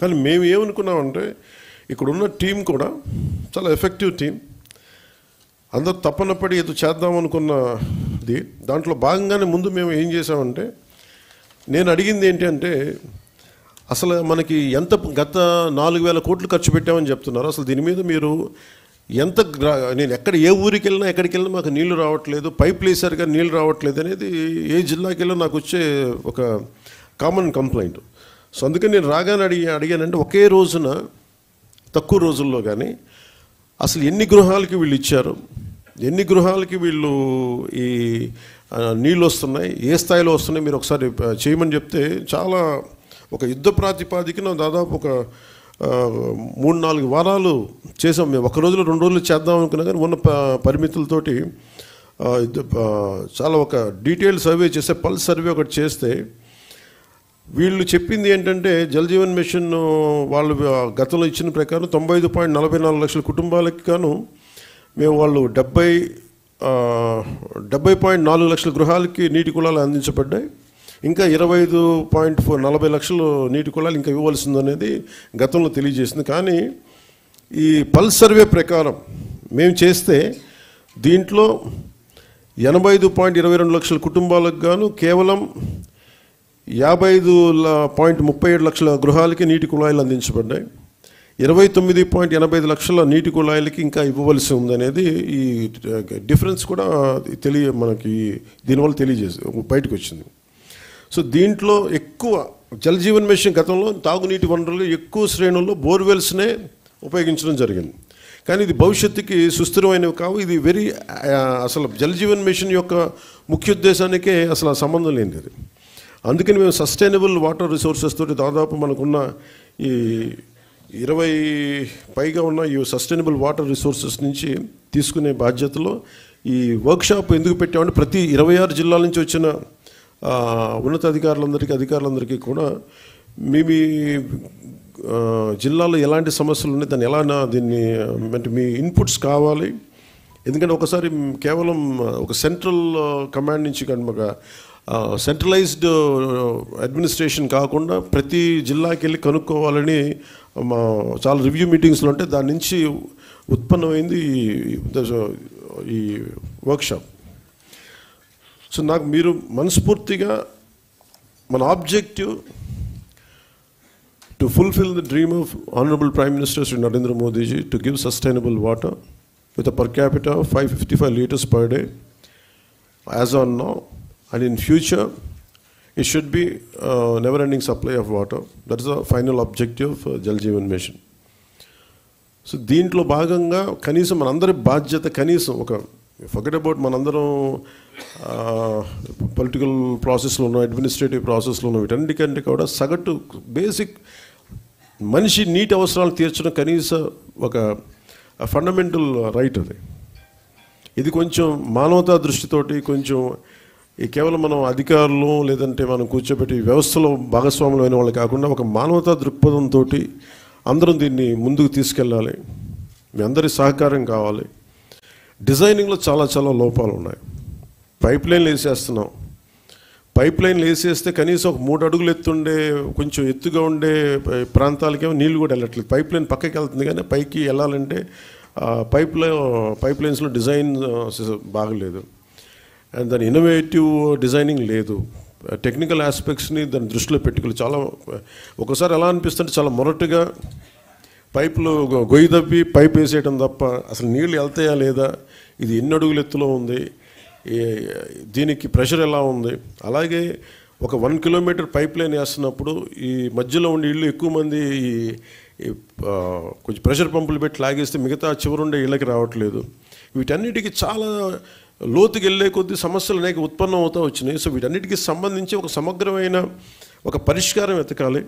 కానీ మేము ఏమనుకున్నామంటే ఇక్కడున్న టీం కూడా చాలా ఎఫెక్టివ్ టీం, అందరూ తప్పనప్పటి ఏదో చేద్దాం అనుకున్నది. దాంట్లో భాగంగానే ముందు మేము ఏం చేసామంటే, నేను అడిగింది ఏంటి అంటే, అసలు మనకి ఎంత గత 4,000 కోట్లు ఖర్చు పెట్టామని చెప్తున్నారు. అసలు దీని మీద మీరు ఎంత, నేను ఏ ఊరికి వెళ్ళినా ఎక్కడికి వెళ్ళినా మాకు నీళ్లు రావట్లేదు, పైపులు వేసారుగా నీళ్ళు రావట్లేదు అనేది ఏ జిల్లాకి వెళ్ళినా నాకు వచ్చే ఒక కామన్ కంప్లైంట్. సో అందుకని నేను రాగానే అడిగానంటే, ఒకే రోజున తక్కువ రోజుల్లో కానీ అసలు ఎన్ని గృహాలకి వీళ్ళు ఇచ్చారు, ఎన్ని గృహాలకి వీళ్ళు ఈ నీళ్ళు వస్తున్నాయి, ఏ స్థాయిలో వస్తున్నాయి మీరు ఒకసారి చేయమని చెప్తే, చాలా ఒక యుద్ధ ప్రాతిపాదికన దాదాపు ఒక 3-4 వారాలు చేసాం మేము. ఒక రోజులో 2 రోజులు చేద్దాం అనుకున్నా కానీ ఉన్న పరిమితులతోటి చాలా ఒక డీటెయిల్ సర్వే చేస్తే, పల్స్ సర్వే ఒకటి చేస్తే వీళ్ళు చెప్పింది ఏంటంటే, జల్ జీవన్ మిషన్ వాళ్ళు గతంలో ఇచ్చిన ప్రకారం 95.44 లక్షల కుటుంబాలకి గాను మేము వాళ్ళు 70.4 లక్షల గృహాలకి నీటి కుళాలు అందించబడ్డాయి. ఇంకా 25.40 లక్షలు నీటి కుళాలు ఇంకా ఇవ్వవలసింది అనేది గతంలో తెలియజేసింది. కానీ ఈ పల్స్ సర్వే ప్రకారం మేము చేస్తే దీంట్లో 85.22 లక్షల కుటుంబాలకు గాను కేవలం 55.37 లక్షల గృహాలకి నీటి కుళాయిలు అందించబడ్డాయి. 29.85 లక్షల నీటి కుళాయిలకి ఇంకా ఇవ్వవలసి ఉందనేది ఈ డిఫరెన్స్ కూడా మనకి దీనివల్ల బయటకు వచ్చింది. సో దీంట్లో ఎక్కువ జల్ జీవన్ మిషన్ గతంలో తాగునీటి వనరులు ఎక్కువ శ్రేణుల్లో బోర్వెల్స్నే ఉపయోగించడం జరిగింది. కానీ ఇది భవిష్యత్తుకి సుస్థిరమైనవి కావు. ఇది అసలు జల్ జీవన్ మిషన్ యొక్క ముఖ్య ఉద్దేశానికే అసలు సంబంధం లేనిది అది. అందుకని మేము సస్టైనబుల్ వాటర్ రిసోర్సెస్ తోటి దాదాపు మనకున్న ఈ 20 పైగా ఉన్న ఈ సస్టైనబుల్ వాటర్ రిసోర్సెస్ నుంచి తీసుకునే బాధ్యతలో ఈ వర్క్షాప్ ఎందుకు పెట్టామంటే, ప్రతి 26 జిల్లాల నుంచి వచ్చిన అధికారులందరికీ కూడా మీ జిల్లాలో ఎలాంటి సమస్యలు ఉన్నాయి, దాన్ని దీన్ని అంటే మీ ఇన్పుట్స్ కావాలి. ఎందుకంటే ఒకసారి కేవలం ఒక సెంట్రల్ కమాండ్ నుంచి కనుక సెంట్రలైజ్డ్ అడ్మినిస్ట్రేషన్ కాకుండా ప్రతి జిల్లాకి వెళ్ళి కనుక్కోవాలని చాలా రివ్యూ మీటింగ్స్లో ఉంటే దాని నుంచి ఉత్పన్నమైంది ఈ వర్క్షాప్. సో నాకు మీరు మనస్ఫూర్తిగా మన objective to fulfil the dream of honourable prime minister Shri Narendra Modiji to give sustainable water with a per capita of 555 liters per day as on now, and in future it should be never ending supply of water. That is the final objective of Jal Jeevan Mission. So దీంట్లో భాగంగా కనీసం మనందరి బాధ్యత, కనీసం forget about మనందరం political ప్రాసెస్లో ఉన్నాం, administrative ప్రాసెస్లో ఉన్నాం, వీటన్నిటికంటే కూడా సగటు బేసిక్ మనిషి నీటి అవసరాలు తీర్చడం కనీస ఒక ఫండమెంటల్ రైట్ అది. ఇది కొంచెం మానవతా దృష్టితోటి, కొంచెం కేవలం మనం అధికారులు లేదంటే మనం కూర్చోబెట్టి వ్యవస్థలో భాగస్వాములు అయిన వాళ్ళు కాకుండా ఒక మానవతా దృక్పథంతో అందరం దీన్ని ముందుకు తీసుకెళ్ళాలి. మీ అందరి సహకారం కావాలి. డిజైనింగ్లో చాలా లోపాలు ఉన్నాయి. పైప్ లైన్లు వేసేస్తున్నాం. పైప్ లైన్లు వేసేస్తే కనీసం ఒక 3 అడుగులు ఎత్తుండే కొంచెం ఎత్తుగా ఉండే ప్రాంతాలకేమో నీళ్ళు కూడా వెళ్ళట్లేదు. పైప్ లైన్ పక్కకి వెళ్తుంది కానీ పైకి వెళ్ళాలంటే పైప్ లైన్స్లో డిజైన్ బాగలేదు, అండ్ దాని ఇన్నోవేటివ్ డిజైనింగ్ లేదు. టెక్నికల్ ఆస్పెక్ట్స్ని దాన్ని దృష్టిలో పెట్టుకోవాలి. ఒకసారి ఎలా అనిపిస్తుంటే చాలా మొరటుగా పైపులు గొయ్యి తవ్వి పైప్ వేసేయడం తప్ప అసలు నీళ్ళు వెళ్తాయా లేదా, ఇది ఎన్ని అడుగులు ఎత్తులో ఉంది, దీనికి ప్రెషర్ ఎలా ఉంది. అలాగే ఒక 1 కిలోమీటర్ పైప్ లైన్ వేస్తున్నప్పుడు ఈ మధ్యలో ఉండే ఇళ్ళు ఎక్కువ మంది కొంచెం ప్రెషర్ పంపులు పెట్టి లాగేస్తే మిగతా చివరుండే ఇళ్ళకి రావట్లేదు. వీటన్నిటికీ చాలా లోతుకి వెళ్ళే కొద్దీ సమస్యలు అనేక ఉత్పన్నం అవుతూ వచ్చినాయి. సో వీటన్నిటికీ సంబంధించి ఒక సమగ్రమైన ఒక పరిష్కారం వెతకాలి.